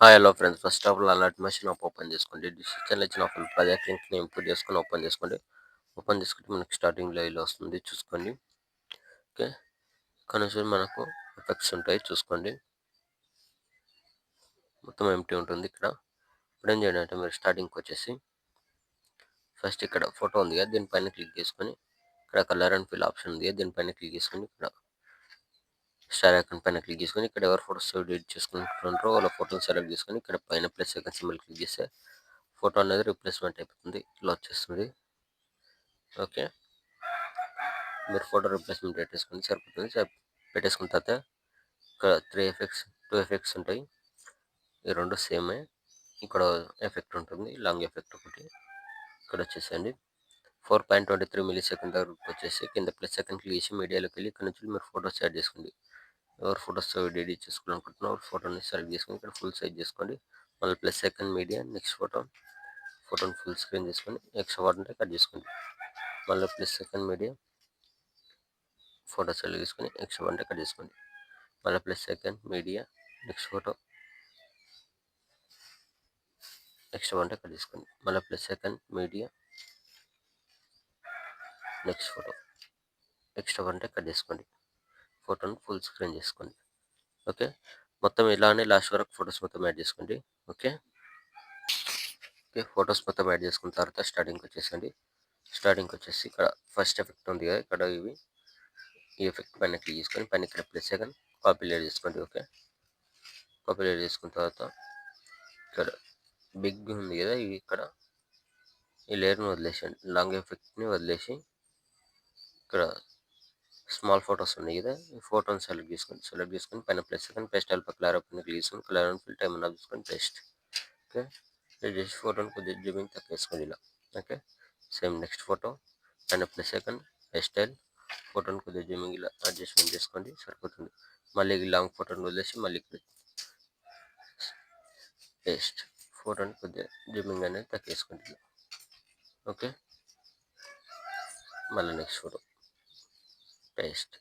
Hi hello friends, first of all alert machine open చేసుకోండి. డిస్క్రిప్షన్లో ఇచ్చిన ప్రాజెక్ట్ లింక్ని ఇంపోర్ట్ చేసుకొని ఓపెన్ చేసుకోండి. ఓపెన్ చేసుకుంటే మనకి స్టార్టింగ్లో ఇలా వస్తుంది, చూసుకోండి. ఓకే, ఇక్కడ నుంచి మనకు ఎఫెక్ట్స్ ఉంటాయి, చూసుకోండి. మొత్తం ఎంటీ ఉంటుంది. ఇక్కడ ఇప్పుడు ఏం చేయండి అంటే, మీరు స్టార్టింగ్కి వచ్చేసి ఫస్ట్ ఇక్కడ ఫోటో ఉంది కదా, దీనిపైన క్లిక్ చేసుకొని ఇక్కడ కలర్ అండ్ ఫిల్ ఆప్షన్ ఉంది కదా, దీనిపైన క్లిక్ చేసుకొని ఇక్కడ స్టార్ ఐకాన్ పైన క్లిక్ చేసుకొని ఇక్కడ ఎవరు ఫోటోస్ ఎడిట్ చేసుకుంటున్నారో వాళ్ళ ఫోటోని సెలెక్ట్ చేసుకొని ఇక్కడ పైన ప్లస్ ఐకాన్ సింబల్ క్లిక్ చేస్తే ఫోటో అనేది రీప్లేస్మెంట్ అయిపోతుంది, ఇలా వచ్చేస్తుంది. ఓకే, మీరు ఫోటో రీప్లేస్మెంట్ పెట్టేసుకొని సరిపోతుంది. పెట్టేసుకున్న తర్వాత ఇక్కడ 2 ఎఫెక్ట్స్ ఉంటాయి, ఈ రెండు సేమే. ఇక్కడ ఎఫెక్ట్ ఉంటుంది, లాంగ్ ఎఫెక్ట్ ఒకటి. ఇక్కడ వచ్చేసండి 4.23 మిల్లీ సెకండ్ దగ్గరకు వచ్చేసి కింద ప్లస్ సెకండ్ క్లిక్ చేసి మీడియాలోకి వెళ్ళి ఇక్కడ నుంచి మీరు ఫోటోస్ యాడ్ చేసుకోండి. ఎవరు ఫోటోస్ ఎడిట్ చేసుకోవాలనుకుంటున్నారో ఫోటోని సెలెక్ట్ చేసుకొని ఇక్కడ ఫుల్ సైజ్ చేసుకోండి. మళ్ళీ ప్లస్ సెకండ్ మీడియా నెక్స్ట్ ఫోటోని ఫుల్ స్క్రీన్ చేసుకొని ఎక్స్ట్రా వాటర్ కట్ చేసుకోండి. మళ్ళీ plus second media photo select చేసుకొని ఎక్స్ట్రా వాటర్ కట్ చేసుకోండి. మళ్ళీ plus second media next photo extra water cut చేసుకోండి. మళ్ళీ plus second media next photo extra water cut చేసుకోండి. ఫోటోని ఫుల్ స్క్రీన్ చేసుకోండి. ఓకే, మొత్తం ఇలానే లాస్ట్ వరకు ఫొటోస్ మొత్తం యాడ్ చేసుకోండి. ఓకే, ఫొటోస్ మొత్తం యాడ్ చేసుకున్న తర్వాత స్టార్టింగ్కి వచ్చేసండి. స్టార్టింగ్కి వచ్చేసి ఇక్కడ ఫస్ట్ ఎఫెక్ట్ ఉంది కదా, ఇక్కడ ఈ ఎఫెక్ట్ పైన క్లిక్ చేసుకొని పైన ఇక్కడ ప్లస్ సెకండ్ కాపీ లేయర్ చేసుకోండి. ఓకే, కాపీ లేయర్ చేసుకున్న తర్వాత ఇక్కడ బిగ్ ఉంది కదా, ఇక్కడ ఈ లేయర్ని వదిలేసండి, లాంగ్ ఎఫెక్ట్ని వదిలేసి ఇక్కడ స్మాల్ ఫొటోస్ ఉన్నాయి కదా, ఈ ఫోటోని సెలెక్ట్ చేసుకొని పైన ప్లస్ సెకండ్ పేస్ట్ పై కలర్ పైన క్లిక్ చేసుకొని colour and fill time up చేసుకొని పేస్ట్. ఓకే, జస్ట్ ఫోటోని కొద్దిగా జూమింగ్ తక్కువ వేసుకోండి ఇలా. ఓకే, సేమ్ నెక్స్ట్ ఫోటో పైన ప్లస్ సెకండ్ స్టైల్ ఫోటోని కొద్దిగా జూమింగ్ ఇలా అడ్జస్ట్మెంట్ చేసుకోండి, సరిపోతుంది. మళ్ళీ లాంగ్ ఫోటోని వదిలేసి మళ్ళీ పేస్ట్ ఫోటోని కొద్దిగా జూమింగ్ అనేది తక్కువ వేసుకోండి ఇలా. ఓకే, మళ్ళీ నెక్స్ట్ ఫోటో పేస్ట్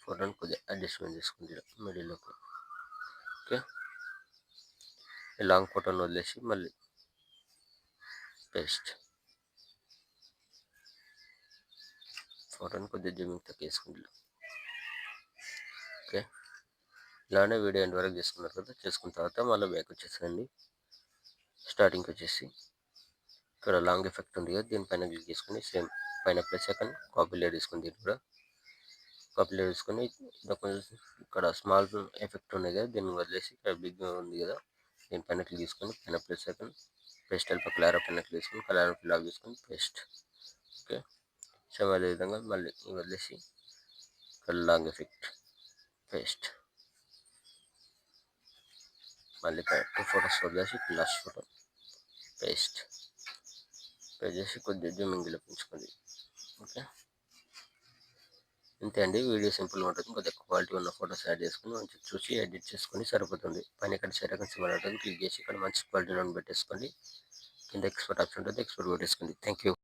ఫోటోని కొద్దిగా అడ్జస్ట్మెంట్ చేసుకోండి ఇలా మిడిల్లోకి. ఓకే, లాంగ్ ఫోటోని వదిలేసి మళ్ళీ పేస్ట్ ఫోటోని కొద్దిగా జూమింగ్ తక్కువ వేసుకోండి. ఓకే, ఇలానే వీడియో ఎండ్ వరకు చేసుకున్నారు కదా, చేసుకున్న తర్వాత మళ్ళీ బ్యాక్ వచ్చేసండి. స్టార్టింగ్కి వచ్చేసి ఇక్కడ లాంగ్ ఎఫెక్ట్ ఉంది కదా, దీనిపైన క్లిక్ చేసుకొని సేమ్ పైన ప్లస్ సెకండ్ కాపీ లేయర్ తీసుకుని దీన్ని కూడా కాపీ లేయర్ తీసుకొని ఇక్కడ స్మాల్ ఎఫెక్ట్ ఉంది కదా, దీన్ని వదిలేసి ఇక్కడ బిగ్ ఉంది కదా, దీనిపైన క్లిక్ చేసుకొని పైన ప్లస్ సెకండ్ పేస్ట్ పై కలర్ పైన క్లిక్ చేసుకొని కలర్ ఫిల్ ఆఫ్ చేసుకొని పేస్ట్. ఓకే, సేమ్ అదేవిధంగా మళ్ళీ వదిలేసి ఇక్కడ లాంగ్ ఎఫెక్ట్ పేస్ట్ మళ్ళీ 2 ఫొటోస్ వదిలేసి లాస్ట్ ఫోటో పేస్ట్ చేసి కొద్దిగా జూమింగ్ ఇలా పెంచుకోండి. ఓకే, అంతే అండి. వీడియో సింపుల్గా ఉంటుంది. కొద్దిగా క్వాలిటీ ఉన్న ఫొటోస్ యాడ్ చేసుకుని మంచి చూసి ఎడిట్ చేసుకొని సరిపోతుంది. పైన ఇక్కడ షేర్ ఐకాన్ సింబల్ ఉంటుంది, క్లిక్ చేసి ఇక్కడ మంచి క్వాలిటీ పెట్టేసుకోండి. కింద ఎక్స్పోర్ట్ ఆప్షన్ ఉంటుంది, ఎక్స్పోర్ట్ పెట్టేసుకోండి. Thank you.